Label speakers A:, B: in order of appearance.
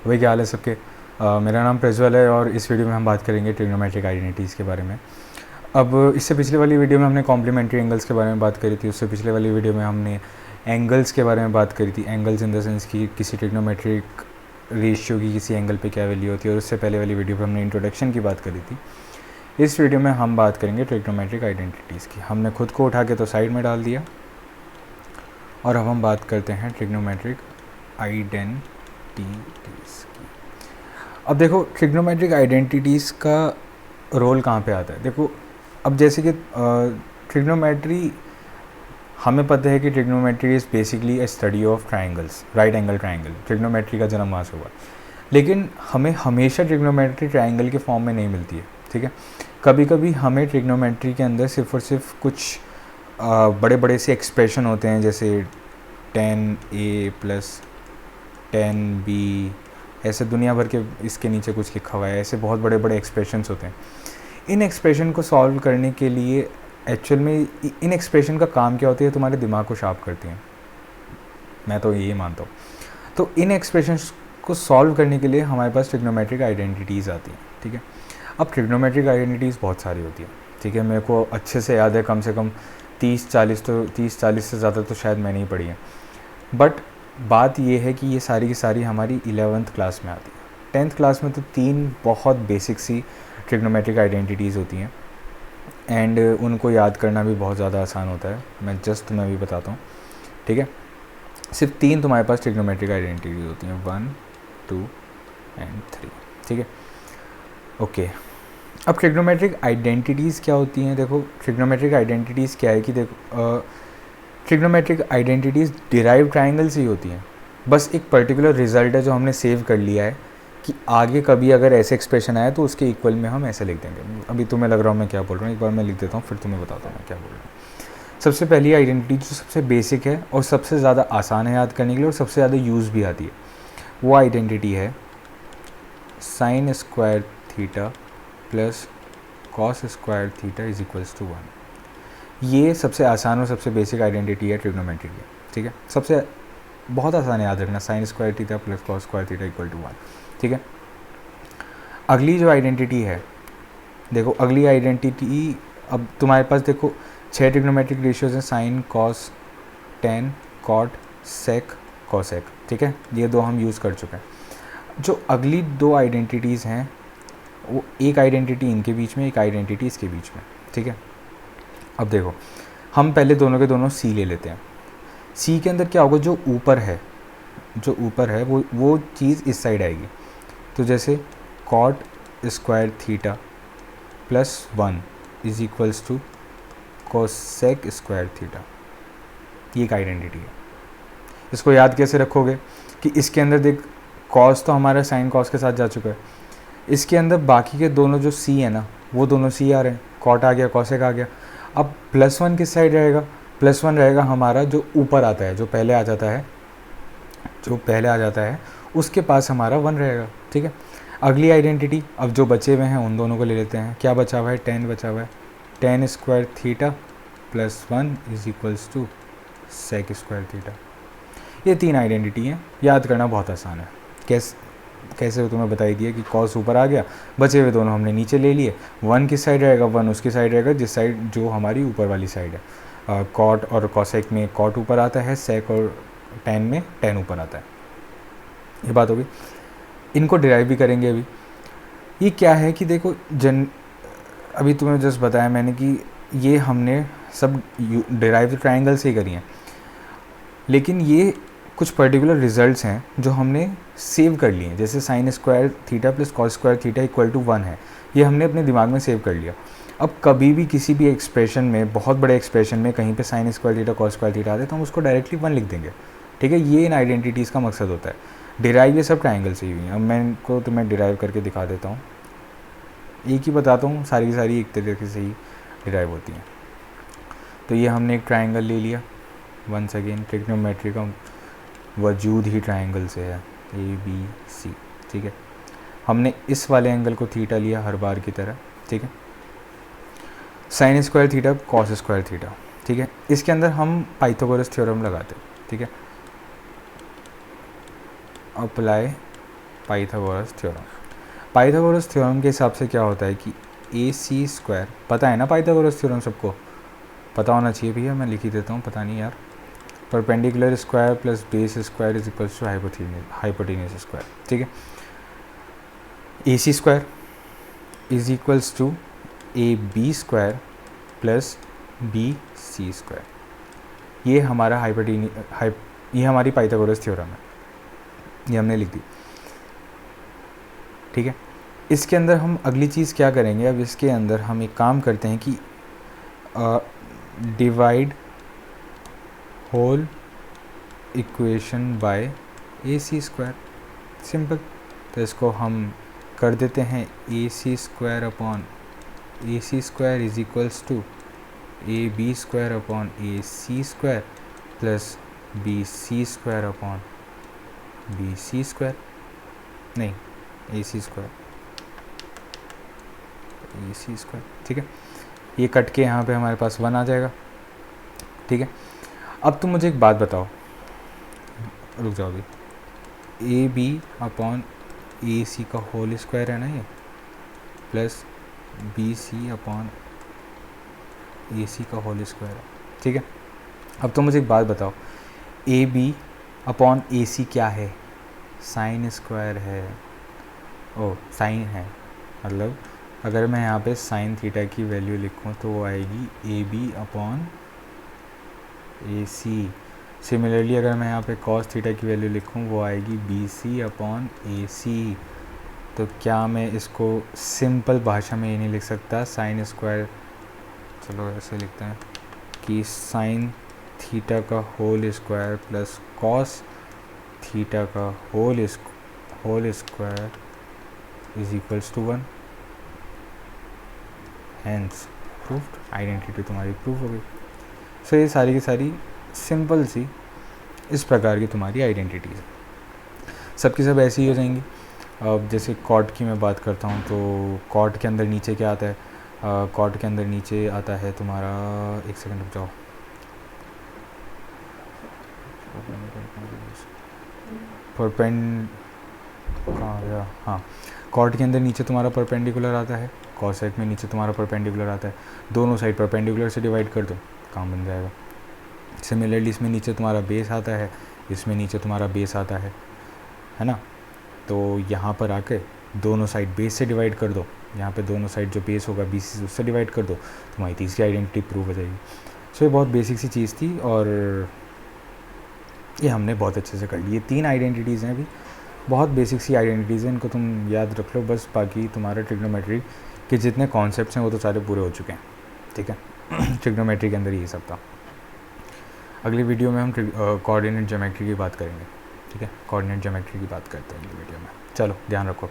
A: वही क्या हाल है सबके। मेरा नाम प्रज्वल है और इस वीडियो में हम बात करेंगे ट्रिग्नोमेट्रिक आइडेंटिटीज़ के बारे में। अब इससे पिछले वाली वीडियो में हमने कॉम्प्लीमेंट्री एंगल्स के बारे में बात करी थी, उससे पिछले वाली वीडियो में हमने एंगल्स के बारे में बात करी थी। एंगल्स इन द सेंस कि किसी ट्रिग्नोमेट्रिक रेशियो की किसी एंगल पे क्या वैल्यू होती है, और उससे पहले वाली वीडियो पे हमने इंट्रोडक्शन की बात करी थी। इस वीडियो में हम बात करेंगे ट्रिग्नोमेट्रिक आइडेंटिटीज़ की। हमने खुद को उठा के तो साइड में डाल दिया और अब हम बात करते हैं ट्रिग्नोमेट्रिक आइडेंटिटीज़ की। अब देखो ट्रिग्नोमेट्रिक आइडेंटिटीज़ का रोल कहाँ पे आता है। देखो अब जैसे कि ट्रिग्नोमेट्री, हमें पता है कि trigonometry is basically A study of triangles, right angle triangle. Trigonometry का जन्म वहाँ से हुआ, लेकिन हमें हमेशा ट्रिग्नोमेट्री ट्राइंगल के फॉर्म में नहीं मिलती है, ठीक है। कभी कभी हमें ट्रिग्नोमेट्री के अंदर सिर्फ और सिर्फ कुछ बड़े बड़े से एक्सप्रेशन होते हैं, जैसे 10a + 10b, ऐसे दुनिया भर के इसके नीचे कुछ लिखा हुआ है, ऐसे बहुत बड़े बड़े एक्सप्रेशंस होते हैं। इन एक्सप्रेशन को सॉल्व करने के लिए एक्चुअल में इन एक्सप्रेशन का काम क्या होती है, तुम्हारे दिमाग को शार्प करती हैं, मैं तो यही मानता हूँ। तो इन एक्सप्रेशंस को सॉल्व करने के लिए हमारे पास ट्रिग्नोमेट्रिक आइडेंटिटीज़ आती हैं, ठीक है। अब ट्रिग्नोमेट्रिक आइडेंटिटीज़ बहुत सारी होती हैं, ठीक है। मेरे को अच्छे से याद है, कम से कम 30-40 से ज़्यादा तो शायद मैंने ही पढ़ी है। बट बात ये है कि ये सारी की सारी हमारी 11th क्लास में आती है। 10th क्लास में तो 3 बहुत बेसिक सी ट्रिग्नोमेट्रिक आइडेंटिटीज़ होती हैं, एंड उनको याद करना भी बहुत ज़्यादा आसान होता है। मैं जस्ट तुम्हें अभी बताता हूँ, ठीक है। सिर्फ 3 तुम्हारे पास ट्रिग्नोमेट्रिक आइडेंटिटीज़ होती हैं, 1, 2 एंड 3, ठीक है। ओके, अब ट्रिग्नोमेट्रिक आइडेंटिटीज़ क्या होती हैं। देखो ट्रिग्नोमेट्रिक आइडेंटिटीज़ क्या है कि देखो ट्रिग्नोमेट्रिक आइडेंटिटीज़ डिराइव ट्राइंगल से ही होती हैं। बस एक पर्टिकुलर रिजल्ट है जो हमने सेव कर लिया है कि आगे कभी अगर ऐसे एक्सप्रेशन आए तो उसके इक्वल में हम ऐसे लिख देंगे। अभी तुम्हें लग रहा हूँ मैं क्या बोल रहा हूँ, एक बार मैं लिख देता हूँ फिर तुम्हें बताता हूँ मैं क्या बोल रहा हूँ। सबसे पहली आइडेंटिटी जो सबसे बेसिक है और सबसे ज़्यादा आसान है याद करने के लिए और सबसे ज़्यादा यूज़ भी आती है, वो आइडेंटिटी है sin² थीटा + cos² थीटा = 1। ये सबसे आसान और सबसे बेसिक आइडेंटिटी है ट्रिग्नोमेट्री की, ठीक है। सबसे बहुत आसान है याद रखना, sin² थीटा + cos² थीटा = 1, ठीक है। अगली जो आइडेंटिटी है, देखो अगली आइडेंटिटी, अब तुम्हारे पास देखो 6 ट्रिग्नोमेट्रिक रेशियोज हैं, साइन, कॉस, टेन, कॉट, सेक, कोसेक, ठीक है। ये 2 हम यूज़ कर चुके हैं। जो अगली 2 आइडेंटिटीज़ हैं, वो एक आइडेंटिटी इनके बीच में, एक आइडेंटिटी इसके बीच में, ठीक है। अब देखो हम पहले दोनों के दोनों सी ले लेते हैं। सी के अंदर क्या होगा, जो ऊपर है वो चीज़ इस साइड आएगी। तो जैसे cot² थीटा + 1 = cosec² थीटा, ये एक आइडेंटिटी है। इसको याद कैसे रखोगे कि इसके अंदर देख, कॉस तो हमारा साइन कॉस के साथ जा चुका है, इसके अंदर बाकी के दोनों जो सी है ना, वो दोनों सी आ रहे हैं, कॉट आ गया, कॉसेक आ गया। अब +1 किस साइड रहेगा, +1 रहेगा हमारा जो ऊपर आता है, जो पहले आ जाता है उसके पास हमारा 1 रहेगा, ठीक है। अगली आइडेंटिटी, अब जो बचे हुए हैं उन दोनों को ले लेते हैं। क्या बचा हुआ है, 10 बचा हुआ है, tan² थीटा + 1 = sec² थीटा। ये 3 आइडेंटिटी हैं, याद करना बहुत आसान है। कैसे तुम्हें बताई दिया कि कॉस ऊपर आ गया, बचे हुए दोनों हमने नीचे ले लिए। 1 किस साइड रहेगा, 1 उसकी साइड रहेगा जिस साइड जो हमारी ऊपर वाली साइड है। कॉट और कॉसेक में कॉट ऊपर आता है, सेक और टेन में टेन ऊपर आता है। ये बात होगी। इनको डिराइव भी करेंगे अभी। ये क्या है कि देखो अभी तुम्हें जस्ट बताया मैंने कि ये हमने सब डिराइव ट्राइंगल से ही करी हैं, लेकिन ये कुछ पर्टिकुलर रिजल्ट्स हैं जो हमने सेव कर लिए हैं। जैसे sin² थीटा + cos² थीटा = 1 है, ये हमने अपने दिमाग में सेव कर लिया। अब कभी भी किसी भी एक्सप्रेशन में, बहुत बड़े एक्सप्रेशन में कहीं पे sin² थीटा cos² थीटा आते तो हम उसको डायरेक्टली 1 लिख देंगे, ठीक है। ये इन आइडेंटिटीज़ का मकसद होता है। डिराइव ये सब ट्राइंगल से ही हुई हैं। अब मैं इनको तुम्हें डिराइव करके दिखा देता हूँ, एक ही बताता हूँ, सारी की सारी एक तरीके से ही डिराइव होती हैं। तो ये हमने एक ट्राइंगल ले लिया, वंस अगेन ट्रिग्नोमेट्री का वजूद ही ट्राइंगल से है, ABC, ठीक है। हमने इस वाले एंगल को थीटा लिया हर बार की तरह, ठीक है। sin² थीटा cos² थीटा, ठीक है। इसके अंदर हम पाइथागोरस थ्योरम लगाते हैं, ठीक है। Apply Pythagoras theorem. Pythagoras theorem के हिसाब से क्या होता है कि ए सी स्क्वायर, पता है ना पाइथागोरस थ्योरम सबको पता होना चाहिए भैया, मैं लिख ही देता हूँ, पता नहीं यार। Perpendicular square plus base square is equals to hypotenuse square, ठीक है। A C square is equals to A B square plus B C square, ये हमारा ये हमारी पाइथागोरस थ्योरम है, ये हमने लिख दी, ठीक है। इसके अंदर हम अगली चीज़ क्या करेंगे, अब इसके अंदर हम एक काम करते हैं कि divide whole equation by A C square, simple. तो इसको हम कर देते हैं A C square upon A C square is equals to A B square upon A C square plus B C square upon B C square, नहीं A C square, ठीक है। ये कट के यहाँ पे हमारे पास 1 आ जाएगा, ठीक है। अब तुम मुझे एक बात बताओ, रुक जाओ अभी, ए बी अपॉन ए सी का होल स्क्वायर है ना ये, plus B C upon A सी का होल स्क्वायर है, ठीक है। अब तो मुझे एक बात बताओ, ए बी अपॉन ए सी क्या है, साइन स्क्वायर है, ओ साइन है, मतलब अगर मैं यहाँ पे साइन थीटा की वैल्यू लिखूँ तो वो आएगी A B upon A C. Similarly अगर मैं यहाँ पे कॉस थीटा की वैल्यू लिखूँ वो आएगी बी सी अपॉन ए सी। तो क्या मैं इसको सिंपल भाषा में ये नहीं लिख सकता साइन स्क्वायर, चलो ऐसे लिखते हैं कि साइन थीटा का whole square plus cos theta का whole square is equals to 1, hence proved, identity तुम्हारी प्रूफ हो गई। सो ये सारी की सारी सिंपल सी इस प्रकार की तुम्हारी आइडेंटिटीज़ है, सबकी सब ऐसी ही हो जाएंगी। अब जैसे कॉट की मैं बात करता हूँ तो कॉट के अंदर नीचे क्या आता है, कॉट के अंदर नीचे आता है तुम्हारा, एक सेकंड रुक जाओ, कहाँ गया, हाँ, कॉट के अंदर नीचे तुम्हारा परपेंडिकुलर आता है, कॉसेक में नीचे तुम्हारा परपेंडिकुलर आता है, दोनों साइड परपेंडिकुलर से डिवाइड कर दो, काम बन जाएगा। सिमिलरली इसमें नीचे तुम्हारा बेस आता है, इसमें नीचे तुम्हारा बेस आता है ना, तो यहाँ पर आके दोनों साइड बेस से डिवाइड कर दो, यहाँ पे दोनों साइड जो बेस होगा बी सी उससे डिवाइड कर दो, तुम्हारी तीसरी आइडेंटिटी प्रूव हो जाएगी। सो ये बहुत बेसिक सी चीज़ थी और ये हमने बहुत अच्छे से कर ली। ये 3 आइडेंटिटीज़ हैं, अभी बहुत बेसिक सी आइडेंटिटीज़ हैं, इनको तुम याद रख लो बस, बाकी तुम्हारा ट्रिग्नोमेट्री के जितने कॉन्सेप्ट्स हैं वो तो सारे पूरे हो चुके हैं, ठीक है। ट्रिग्नोमेट्री के अंदर ये सब था। अगली वीडियो में हम कोऑर्डिनेट ज्योमेट्री की बात करेंगे, ठीक है, कोऑर्डिनेट ज्योमेट्री की बात करते हैं अगली वीडियो में। चलो ध्यान रखो।